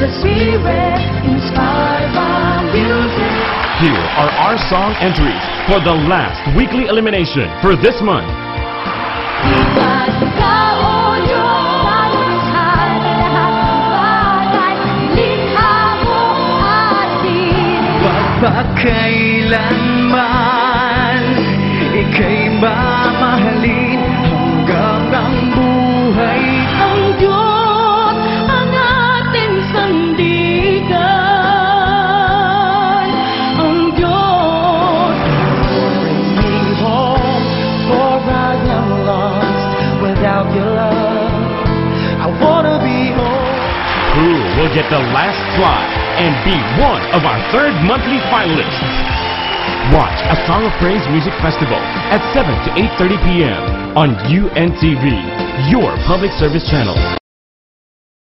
the spirit inspired by music. Here are our song entries for the last weekly elimination for this month. Pagkailanman ika'y mamahalin hanggang ang buhay. Ang Diyos ang ating sandigan. Ang Diyos. Bring me home, for I am lost without your love. I wanna be home. Who will get the last slot and be one of our third monthly finalists? Watch A Song of Praise Music Festival at 7 to 8:30 p.m. on UNTV, your public service channel.